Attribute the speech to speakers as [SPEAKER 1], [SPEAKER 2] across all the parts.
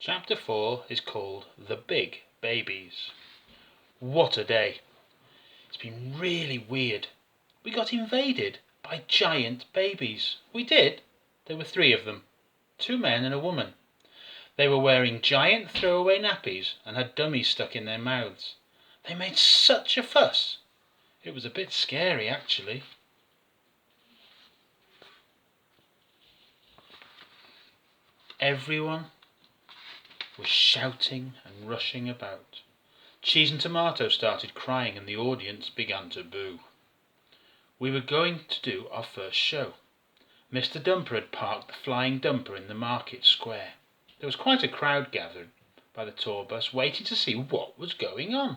[SPEAKER 1] Chapter 4 is called The Big Babies. What a day! It's been really weird. We got invaded by giant babies. We did. There were 3 of them, 2 men and a woman. They were wearing giant throwaway nappies and had dummies stuck in their mouths. They made such a fuss. It was a bit scary, actually. Everyone was shouting and rushing about. Cheese and Tomato started crying and the audience began to boo. We were going to do our first show. Mr. Dumper had parked the flying dumper in the market square. There was quite a crowd gathered by the tour bus waiting to see what was going on.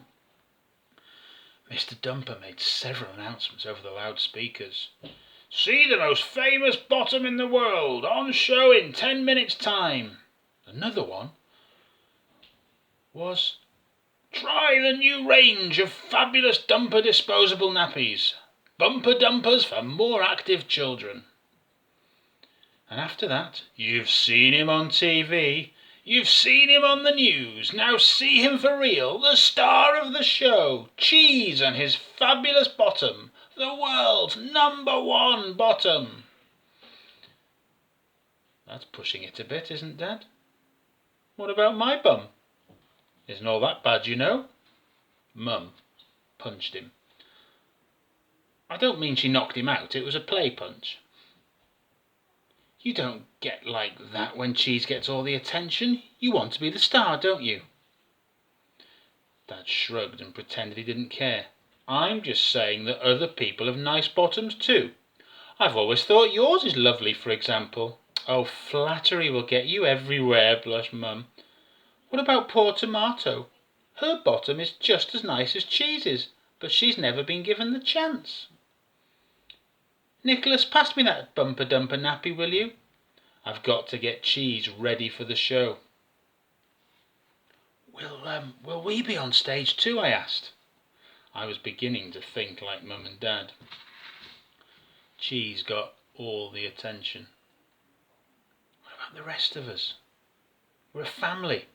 [SPEAKER 1] Mr. Dumper made several announcements over the loudspeakers. "See the most famous bottom in the world, on show in 10 minutes' time." Another one was, "Try the new range of fabulous Dumper disposable nappies. Bumper Dumpers for more active children." And after that, "You've seen him on TV. You've seen him on the news. Now see him for real, the star of the show, Cheese and his fabulous bottom, the world's #1 bottom." That's pushing it a bit, isn't Dad? What about my bum? Isn't all that bad, you know. Mum punched him. I don't mean she knocked him out, it was a play punch. You don't get like that when Cheese gets all the attention. You want to be the star, don't you? Dad shrugged and pretended he didn't care. I'm just saying that other people have nice bottoms too. I've always thought yours is lovely, for example. Oh, flattery will get you everywhere, blushed Mum. What about poor Tomato? Her bottom is just as nice as Cheese's, but she's never been given the chance. Nicholas, pass me that Bumper Dumper nappy, will you? I've got to get Cheese ready for the show. Will we be on stage too? I asked. I was beginning to think like Mum and Dad. Cheese got all the attention. What about the rest of us? We're a family.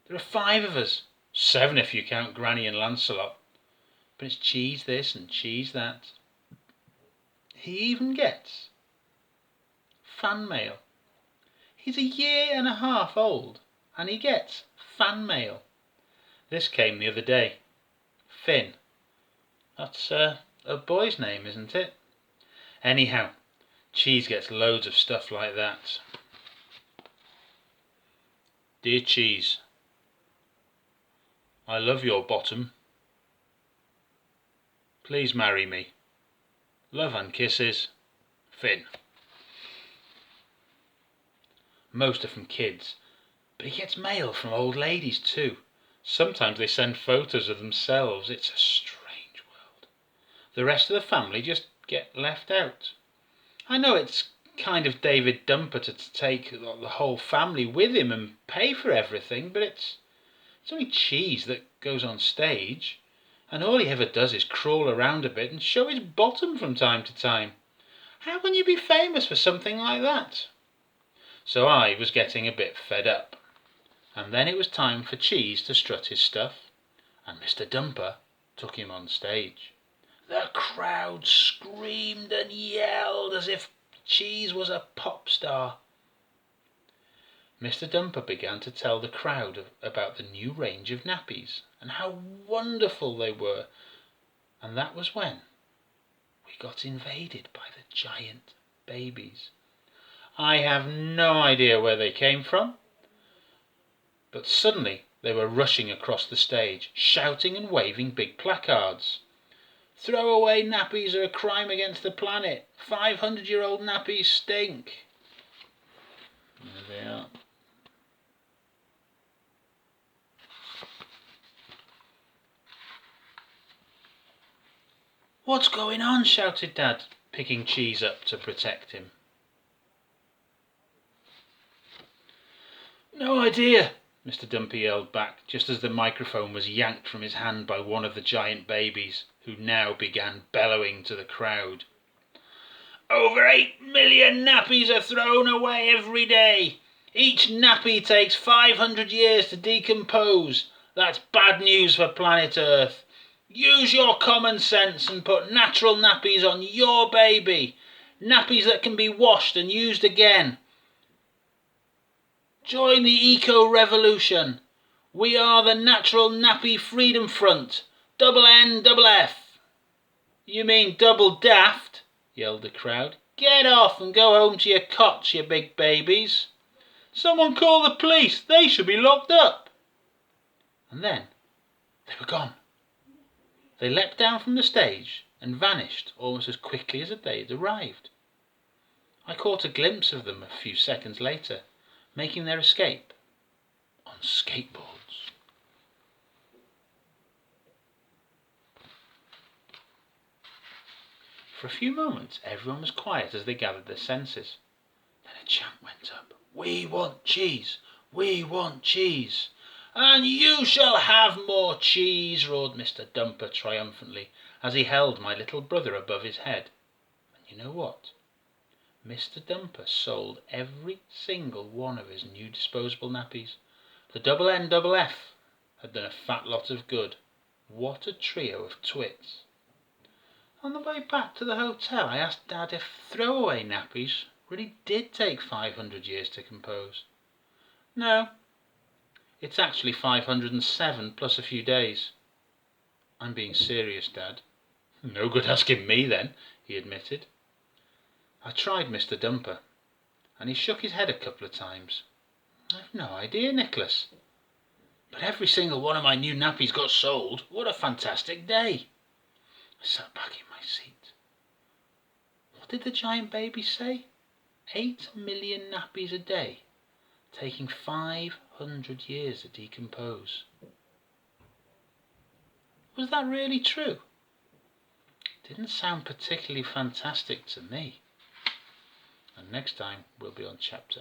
[SPEAKER 1] There are 5 of us. 7 if you count Granny and Lancelot. But it's Cheese this and Cheese that. He even gets fan mail. He's a year and a half old and he gets fan mail. This came the other day. Finn. That's a boy's name, isn't it? Anyhow, Cheese gets loads of stuff like that. Dear Cheese, I love your bottom. Please marry me. Love and kisses, Finn. Most are from kids, but he gets mail from old ladies too. Sometimes they send photos of themselves. It's a strange world. The rest of the family just get left out. I know it's kind of David Dumper to take the whole family with him and pay for everything, but it's only Cheese that goes on stage, and all he ever does is crawl around a bit and show his bottom from time to time. How can you be famous for something like that? So I was getting a bit fed up. And then it was time for Cheese to strut his stuff, and Mr. Dumper took him on stage. The crowd screamed and yelled as if Cheese was a pop star. Mr. Dumper began to tell the crowd about the new range of nappies and how wonderful they were, and that was when we got invaded by the giant babies. I have no idea where they came from, but suddenly they were rushing across the stage, shouting and waving big placards. Throwaway nappies are a crime against the planet. 500-year-old nappies stink. There they are. What's going on? Shouted Dad, picking Cheese up to protect him. No idea, Mr. Dumper yelled back, just as the microphone was yanked from his hand by one of the giant babies, who now began bellowing to the crowd. Over 8 million nappies are thrown away every day. Each nappy takes 500 years to decompose. That's bad news for planet Earth. Use your common sense and put natural nappies on your baby. Nappies that can be washed and used again. Join the eco-revolution. We are the Natural Nappy Freedom Front. Double N, double F. You mean double daft? Yelled the crowd. Get off and go home to your cots, you big babies. Someone call the police. They should be locked up. And then they were gone. They leapt down from the stage and vanished almost as quickly as they had arrived. I caught a glimpse of them a few seconds later, making their escape on skateboards. For a few moments everyone was quiet as they gathered their senses. Then a chant went up. "We want cheese! We want cheese! And you shall have more cheese!" roared Mr. Dumper triumphantly as he held my little brother above his head. And you know what? Mr. Dumper sold every single one of his new disposable nappies. The double N double F had done a fat lot of good. What a trio of twits. On the way back to the hotel I asked Dad if throwaway nappies really did take 500 years to compose. No, it's actually 507 plus a few days. I'm being serious, Dad. No good asking me then, he admitted. I tried Mr. Dumper, and he shook his head a couple of times. I've no idea, Nicholas. But every single one of my new nappies got sold. What a fantastic day. I sat back in my seat. What did the giant baby say? 8 million nappies a day, taking 500 years to decompose. Was that really true? Didn't sound particularly fantastic to me. And next time we'll be on chapter